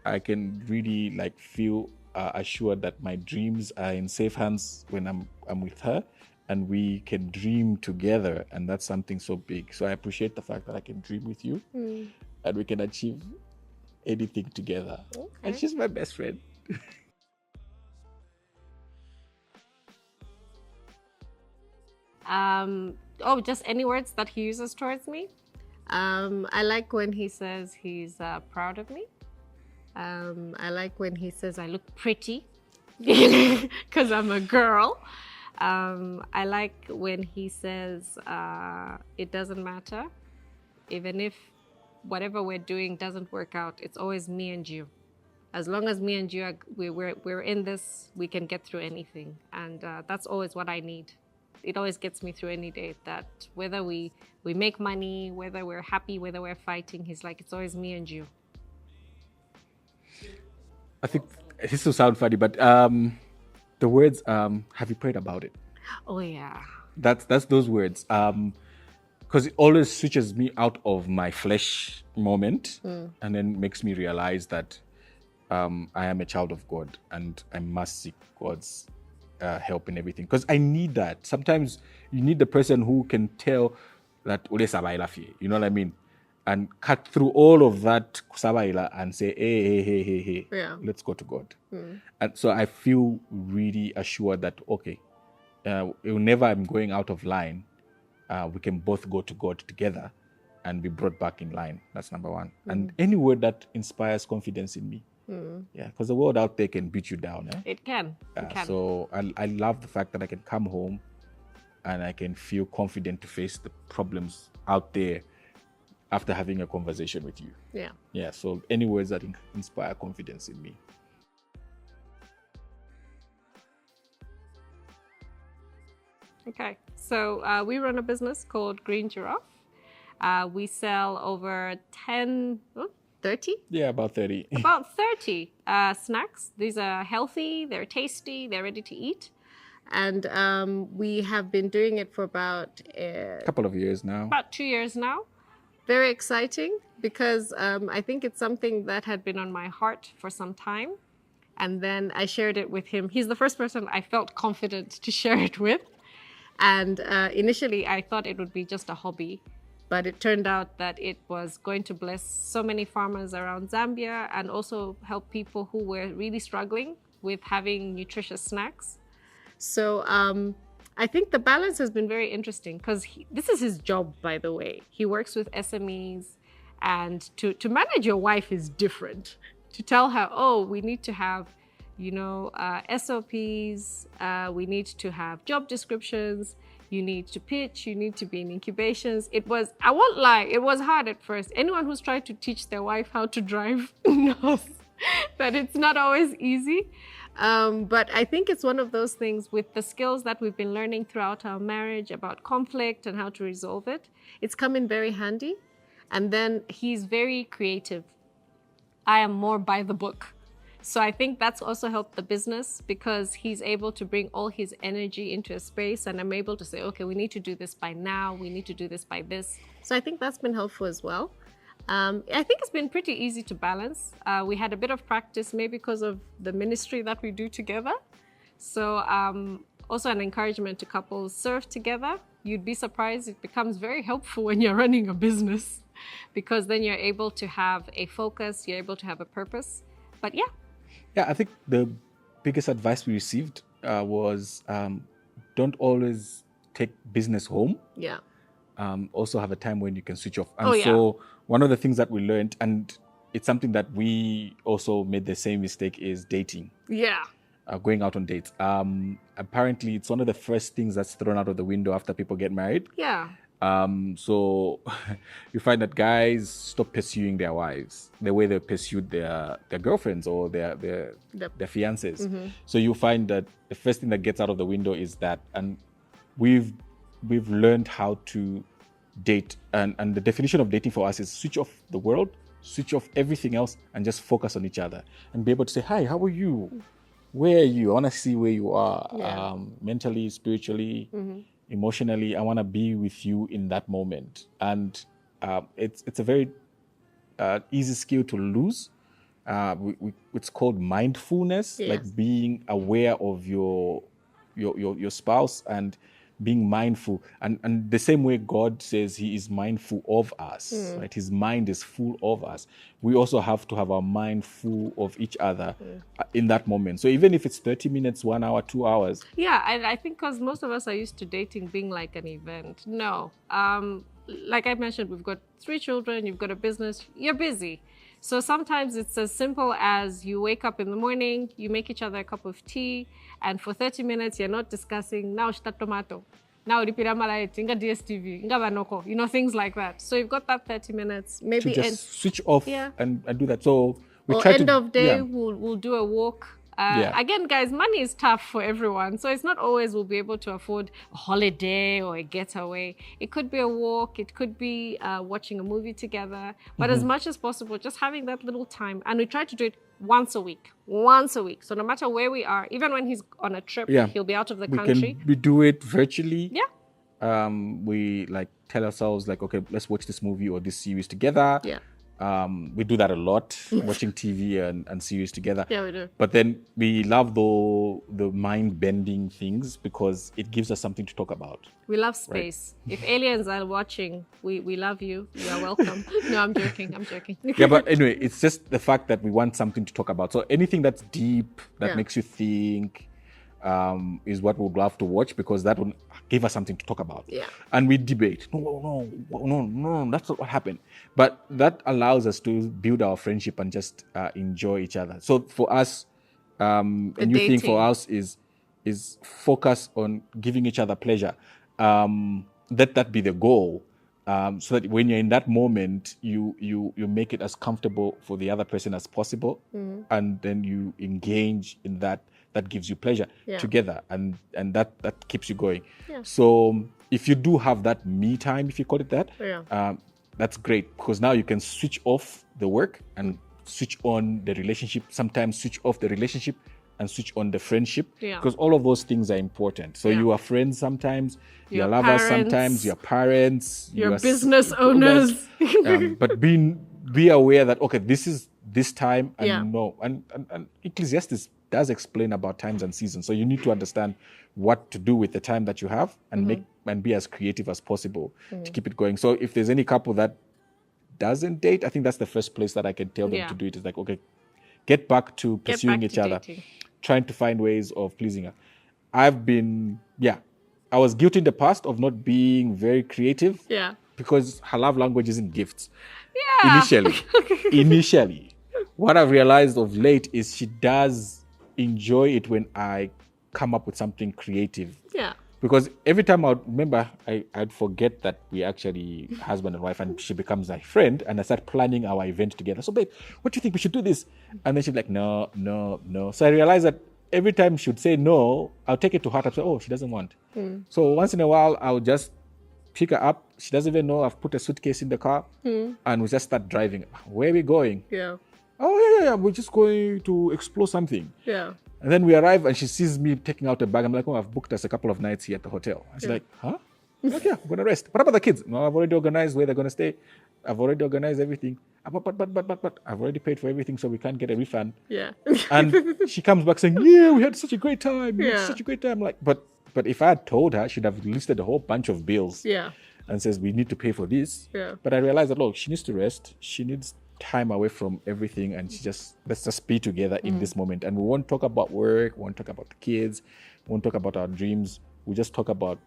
I can really like feel assured that my dreams are in safe hands when I'm with her, and we can dream together, and that's something so big. So I appreciate the fact that I can dream with you, and we can achieve anything together.
Okay.
And she's my best friend.
Just any words that he uses towards me. I like when he says he's proud of me. I like when he says I look pretty because I'm a girl. I like when he says it doesn't matter. Even if whatever we're doing doesn't work out, it's always me and you. As long as me and you are, we're in this, we can get through anything. And that's always what I need. It always gets me through any day, that whether we make money, whether we're happy, whether we're fighting, he's like, it's always me and you.
I think this will sound funny, but the words, have you prayed about it?
Oh, yeah.
That's those words. Because it always switches me out of my flesh moment and then makes me realize that I am a child of God and I must seek God's help in everything. Because I need that. Sometimes you need the person who can tell that, you know what I mean? And cut through all of that kusabaila and say, hey,
Yeah.
let's go to God. And so I feel really assured that, okay, whenever I'm going out of line, we can both go to God together and be brought back in line. That's number one. And any word that inspires confidence in me. Yeah, because the world out there can beat you down.
It can. It can.
So I love the fact that I can come home and I can feel confident to face the problems out there after having a conversation with you.
Yeah.
Yeah, so any words that inspire confidence in me.
Okay, so we run a business called Green Giraffe. We sell over 30?
Yeah, about 30.
About 30 snacks. These are healthy, they're tasty, they're ready to eat. And we have been doing it for about
A couple of years now.
About 2 years now. Very exciting because I think it's something that had been on my heart for some time. And then I shared it with him. He's the first person I felt confident to share it with. And initially, I thought it would be just a hobby, but it turned out that it was going to bless so many farmers around Zambia and also help people who were really struggling with having nutritious snacks. So I think the balance has been very interesting because this is his job, by the way. He works with SMEs, and to manage your wife is different. To tell her, oh, we need to have SOPs, we need to have job descriptions, you need to pitch, you need to be in incubations. I won't lie, it was hard at first. Anyone who's tried to teach their wife how to drive knows that it's not always easy. But I think it's one of those things with the skills that we've been learning throughout our marriage about conflict and how to resolve it. It's come in very handy. And then he's very creative. I am more by the book. So I think that's also helped the business because he's able to bring all his energy into a space, and I'm able to say, okay, we need to do this by now. We need to do this by this. So I think that's been helpful as well. I think it's been pretty easy to balance. We had a bit of practice, maybe because of the ministry that we do together. So also an encouragement to couples, serve together. You'd be surprised, it becomes very helpful when you're running a business because then you're able to have a focus, you're able to have a purpose. But yeah.
Yeah, I think the biggest advice we received was don't always take business home.
Yeah.
Also have a time when you can switch off. And so one of the things that we learned, and it's something that we also made the same mistake, is dating.
Yeah.
Going out on dates. Apparently, it's one of the first things that's thrown out of the window after people get married.
Yeah.
So you find that guys stop pursuing their wives the way they pursued their girlfriends or their fiancés. So you find that the first thing that gets out of the window is that, and we've learned how to date, and the definition of dating for us is switch off the world, switch off everything else, and just focus on each other and be able to say, hi, how are you? Where are you? I want to see where you are, mentally, spiritually, emotionally. I want to be with you in that moment. And it's a very easy skill to lose. It's called mindfulness, like being aware of your spouse and being mindful, and the same way God says he is mindful of us, right? His mind is full of us. We also have to have our mind full of each other in that moment. So even if it's 30 minutes, 1 hour, 2 hours.
Yeah, and I think because most of us are used to dating being like an event. No, like I mentioned, we've got 3 children, you've got a business, you're busy. So sometimes it's as simple as you wake up in the morning, you make each other a cup of tea, and for 30 minutes, you're not discussing, now shita tomato, now ripira malait, inga DSTV, inga banoko, things like that. So you've got that 30 minutes, maybe
to just switch off and do that. So we try
end
to,
of day, we'll do a walk. Again, guys, money is tough for everyone. So it's not always we'll be able to afford a holiday or a getaway. It could be a walk. It could be watching a movie together. But as much as possible, just having that little time. And we try to do it once a week. So no matter where we are, even when he's on a trip, he'll be out of the country.
We do it virtually.
Yeah.
We like tell ourselves like, okay, let's watch this movie or this series together.
Yeah.
We do that a lot, watching TV and series together.
Yeah, we do.
But then we love the mind-bending things because it gives us something to talk about.
We love space. Right? If aliens are watching, we love you. You are welcome. No, I'm joking.
Yeah, but anyway, it's just the fact that we want something to talk about. So anything that's deep, that makes you think, is what we'd love to watch because that will give us something to talk about.
Yeah.
And we debate. No, that's not what happened. But that allows us to build our friendship and just enjoy each other. So for us, a new thing for us is focus on giving each other pleasure. Let that be the goal. So that when you're in that moment, you make it as comfortable for the other person as possible, and then you engage in that gives you pleasure together, and that keeps you going.
Yeah.
So if you do have that me time, if you call it that, that's great because now you can switch off the work and switch on the relationship. Sometimes switch off the relationship and switch on the friendship because all of those things are important. So you are friends sometimes, you're lovers sometimes, you're parents,
you're business owners.
But be aware that okay, this is this time, and and Ecclesiastes does explain about times and seasons. So you need to understand what to do with the time that you have and make and be as creative as possible to keep it going. So if there's any couple that doesn't date, I think that's the first place that I can tell them to do it. Is like, okay, get back to pursuing each other, trying to find ways of pleasing her. I was guilty in the past of not being very creative.
Yeah.
Because her love language isn't gifts.
Yeah.
Initially. What I've realized of late is she does enjoy it when I come up with something creative.
Yeah.
Because every time I'd forget that we actually husband and wife, and she becomes my friend, and I start planning our event together. So, babe, what do you think we should do this? And then she's like, no. So I realized that every time she would say no, I'll take it to heart. I'll say, oh, she doesn't want. So once in a while, I'll just pick her up. She doesn't even know I've put a suitcase in the car, and we just start driving. Where are we going?
Yeah.
Oh, yeah. We're just going to explore something.
Yeah.
And then we arrive and she sees me taking out a bag. I'm like, oh, I've booked us a couple of nights here at the hotel. And she's like, huh? I'm like, yeah, we're going to rest. What about the kids? No, I've already organized where they're going to stay. I've already organized everything. But I've already paid for everything, so we can't get a refund.
Yeah.
And she comes back saying, yeah, we had such a great time. Like, but if I had told her, she'd have listed a whole bunch of bills.
Yeah.
And says, we need to pay for this.
Yeah.
But I realized that, look, she needs to rest. She needs time away from everything, and let's just be together in this moment. And we won't talk about work, we won't talk about the kids, we won't talk about our dreams. We just talk about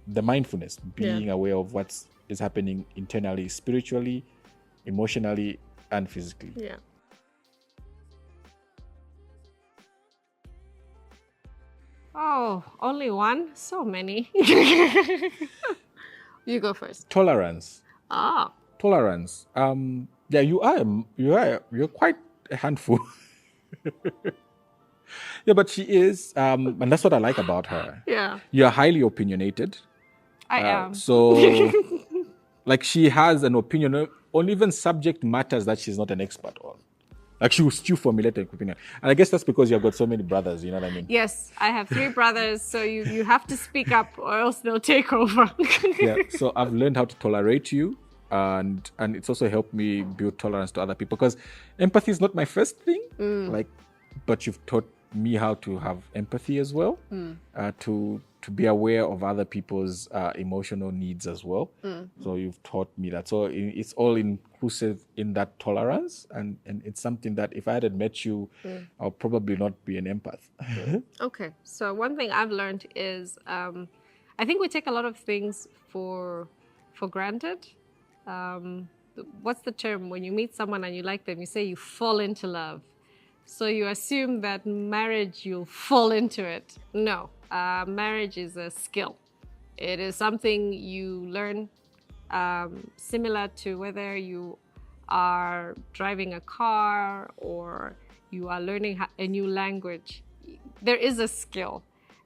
the mindfulness, being aware of what is happening internally, spiritually, emotionally, and physically.
Yeah. Oh, only one? So many. You go first.
Tolerance.
Ah.
Tolerance. Yeah, you're quite a handful. Yeah, but she is, and that's what I like about her.
Yeah.
You're highly opinionated.
I am.
So, like, she has an opinion on even subject matters that she's not an expert on. Like, she will still formulate an opinion. And I guess that's because you've got so many brothers, you know what I mean?
Yes, I have 3 brothers, so you have to speak up or else they'll take over.
Yeah, so I've learned how to tolerate you. And it's also helped me build tolerance to other people, because empathy is not my first thing, but you've taught me how to have empathy as well, to be aware of other people's emotional needs as well. So you've taught me that. So it's all inclusive in that tolerance, and it's something that if I hadn't met you, I'll probably not be an empath.
Okay, so one thing I've learned is I think we take a lot of things for granted. What's the term when you meet someone and you like them? You say you fall into love. So you assume that marriage, you'll fall into it. No, marriage is a skill. It is something you learn, similar to whether you are driving a car or you are learning a new language. There is a skill,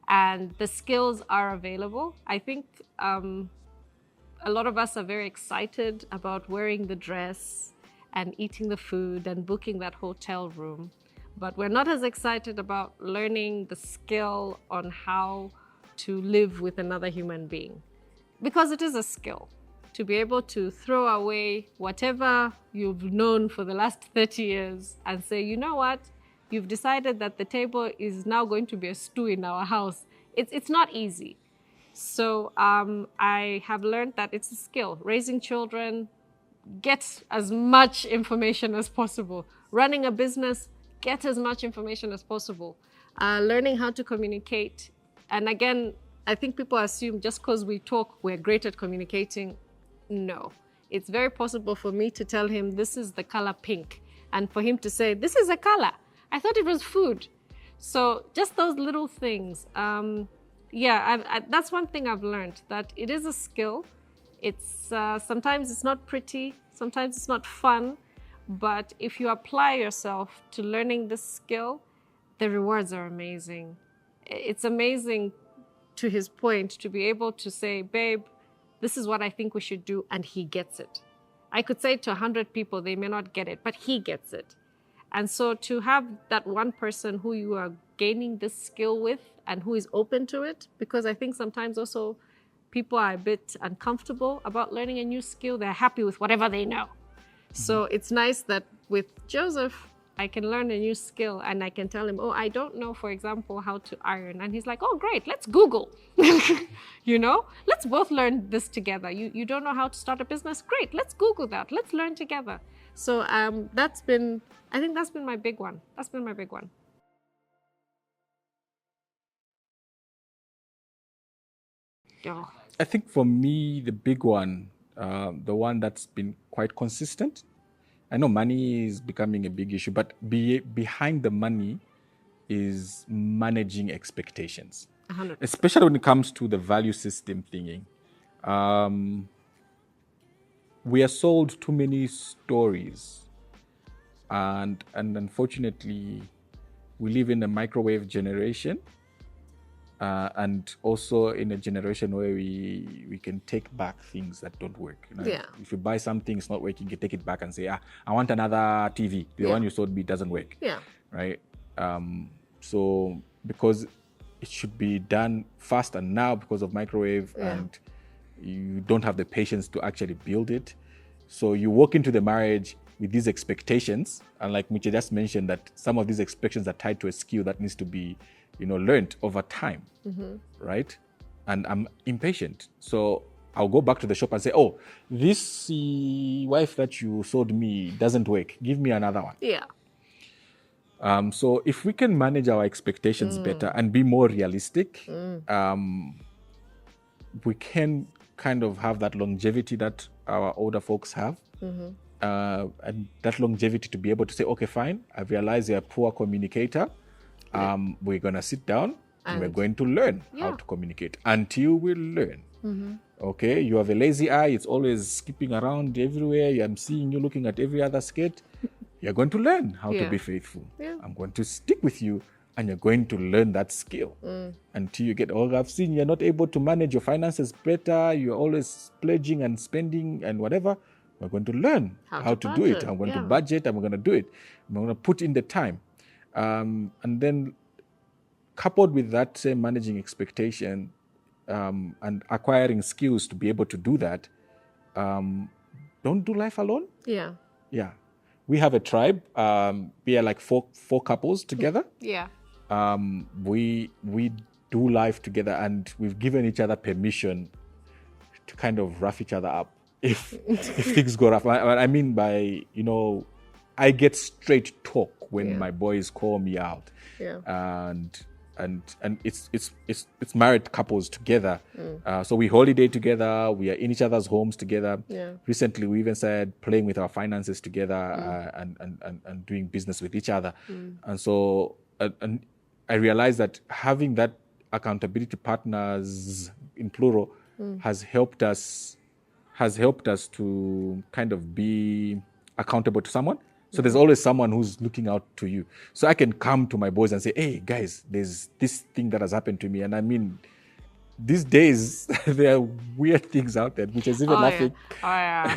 and the skills are available. I think a lot of us are very excited about wearing the dress and eating the food and booking that hotel room. But we're not as excited about learning the skill on how to live with another human being. Because it is a skill to be able to throw away whatever you've known for the last 30 years and say, you know what? You've decided that the table is now going to be a stew in our house. It's not easy. So I have learned that it's a skill. Raising children, get as much information as possible. Running a business, get as much information as possible. Learning how to communicate. And again, I think people assume just because we talk, we're great at communicating. No. It's very possible for me to tell him, this is the color pink. And for him to say, this is a color. I thought it was food. So just those little things. That's one thing I've learned, that it is a skill. It's sometimes it's not pretty, sometimes it's not fun, but if you apply yourself to learning this skill, the rewards are amazing. It's amazing, to his point, to be able to say, babe, this is what I think we should do, and he gets it. I could say it to 100 people, they may not get it, but he gets it. And so to have that one person who you are gaining this skill with and who is open to it, because I think sometimes also people are a bit uncomfortable about learning a new skill. They're happy with whatever they know. So it's nice that with Joseph, I can learn a new skill and I can tell him, oh, I don't know, for example, how to iron. And he's like, oh, great, let's Google. You know, let's both learn this together. You don't know how to start a business? Great, let's Google that. Let's learn together. So I think that's been my big one. That's been my big one. Oh.
I think for me, the big one, the one that's been quite consistent. I know money is becoming a big issue, but behind the money is managing expectations,
100%.
Especially when it comes to the value system thinking. We are sold too many stories, and unfortunately, we live in a microwave generation. And also in a generation where we can take back things that don't work. You know?
Yeah.
If you buy something, it's not working, you can take it back and say, I want another TV. The one you sold me doesn't work.
Yeah.
Right? So because it should be done fast, and now because of microwave and you don't have the patience to actually build it. So you walk into the marriage with these expectations, and like Mwiche just mentioned, that some of these expectations are tied to a skill that needs to be learned over time, right? And I'm impatient. So I'll go back to the shop and say, oh, this wife that you sold me doesn't work. Give me another one.
Yeah.
So if we can manage our expectations better and be more realistic, we can kind of have that longevity that our older folks have. And that longevity to be able to say, okay, fine, I've realized you're a poor communicator. We're going to sit down and we're going to learn how to communicate until we learn. Okay, you have a lazy eye. It's always skipping around everywhere. I'm seeing you looking at every other skate. You're going to learn how to be faithful.
Yeah.
I'm going to stick with you, and you're going to learn that skill until you get older. I've seen you're not able to manage your finances better. You're always pledging and spending and whatever. We're going to learn how to do it. I'm going to budget. I'm going to do it. I'm going to put in the time. And then coupled with that same managing expectation and acquiring skills to be able to do that, don't do life alone.
Yeah.
Yeah. We have a tribe. We are like four couples together.
Yeah.
We do life together, and we've given each other permission to kind of rough each other up if things go rough. I mean by, I get straight talk when my boys call me out.
Yeah.
And it's married couples together. So we holiday together. We are in each other's homes together.
Yeah.
Recently, we even started playing with our finances together and doing business with each other. And so and I realized that having that accountability partners in plural has helped us to kind of be accountable to someone. So there's always someone who's looking out to you. So I can come to my boys and say, hey, guys, there's this thing that has happened to me. And I mean, these days, there are weird things out there, which is even laughing.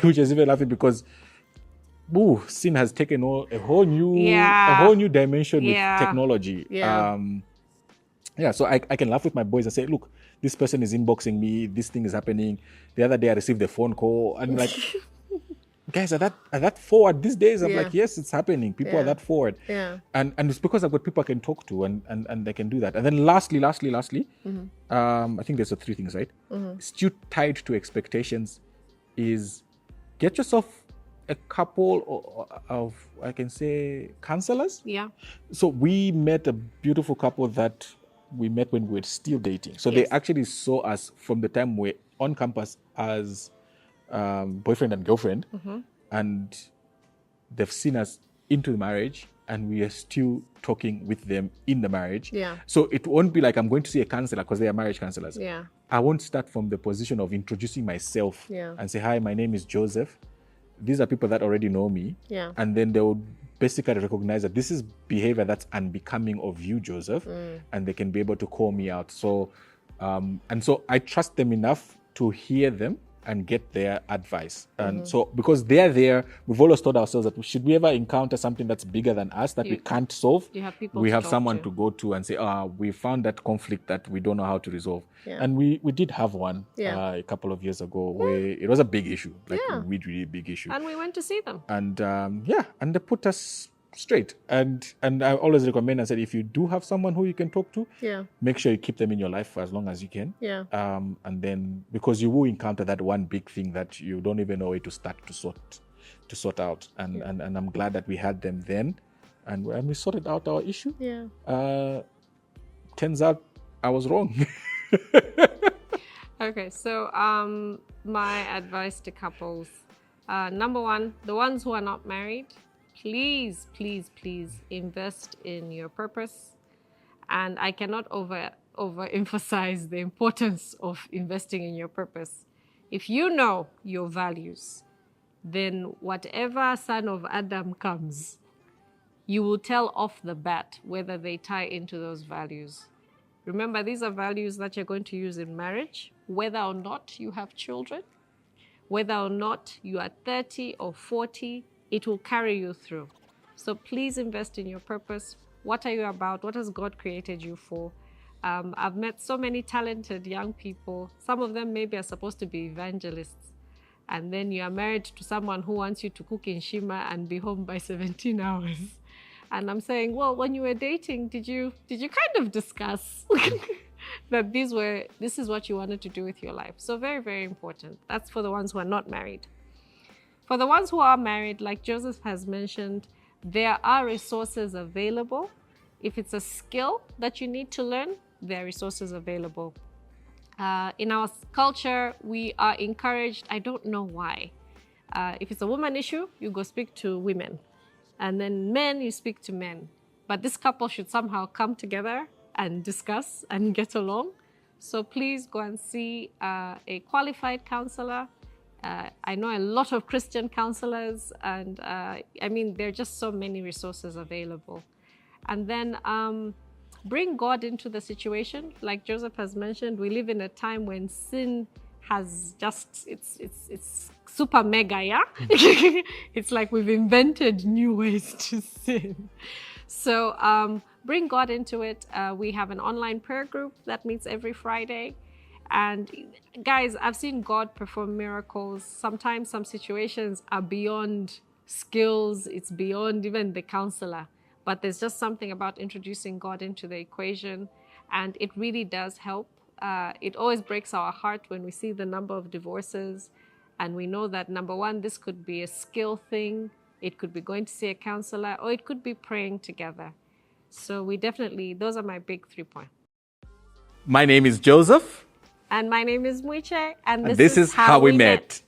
Which is even laughing because sin has taken a whole new dimension with technology. So I can laugh with my boys and say, look, this person is inboxing me. This thing is happening. The other day I received a phone call. And like... Guys, are that forward these days? I'm like, yes, it's happening. People are that forward. Yeah. And it's because I've got people I can talk to and they can do that. And then lastly, I think there's 3 things, right? Still tied to expectations is get yourself a couple of I can say, counselors. Yeah. So we met a beautiful couple that we met when we were still dating. So they actually saw us from the time we're on campus as boyfriend and girlfriend, and they've seen us into the marriage, and we are still talking with them in the marriage. Yeah. So it won't be like I'm going to see a counselor because they are marriage counselors. Yeah. I won't start from the position of introducing myself and say, hi, my name is Joseph. These are people that already know me. Yeah. And then they will basically recognize that this is behavior that's unbecoming of you, Joseph, and they can be able to call me out. So, and so I trust them enough to hear them and get their advice. And so because they're there, we've always told ourselves that should we ever encounter something that's bigger than us that we can't solve, we have someone to go to and say, we found that conflict that we don't know how to resolve. Yeah. And we did have one a couple of years ago where it was a big issue, like a really big issue.
And we went to see them.
And and they put us straight. And I always recommend and said, if you do have someone who you can talk to, make sure you keep them in your life for as long as you can. Yeah. And then because you will encounter that one big thing that you don't even know where to start to sort out. And I'm glad that we had them then, and we sorted out our issue. Yeah. Turns out I was wrong.
Okay, so my advice to couples, number 1, the ones who are not married, please, please, please invest in your purpose. And I cannot overemphasize the importance of investing in your purpose. If you know your values, then whatever son of Adam comes, you will tell off the bat whether they tie into those values. Remember, these are values that you're going to use in marriage, whether or not you have children, whether or not you are 30 or 40, it will carry you through. So please invest in your purpose. What are you about? What has God created you for? I've met so many talented young people. Some of them maybe are supposed to be evangelists. And then you are married to someone who wants you to cook in Shima and be home by 17 hours. And I'm saying, well, when you were dating, did you kind of discuss that this is what you wanted to do with your life? So very, very important. That's for the ones who are not married. For the ones who are married, like Joseph has mentioned, there are resources available. If it's a skill that you need to learn, there are resources available. In our culture, we are encouraged, I don't know why. If it's a woman issue, you go speak to women. And then men, you speak to men. But this couple should somehow come together and discuss and get along. So please go and see a qualified counselor. I know a lot of Christian counselors, and I mean, there are just so many resources available. And then bring God into the situation. Like Joseph has mentioned, we live in a time when sin has just, it's super mega, yeah? It's like we've invented new ways to sin. So bring God into it. We have an online prayer group that meets every Friday. And guys, I've seen God perform miracles. Sometimes some situations are beyond skills. It's beyond even the counselor. But there's just something about introducing God into the equation. And it really does help. It always breaks our heart when we see the number of divorces. And we know that, number one, this could be a skill thing. It could be going to see a counselor, or it could be praying together. So we definitely, those are my big 3 points.
My name is Joseph.
And my name is Mwiche. And
this is how we met.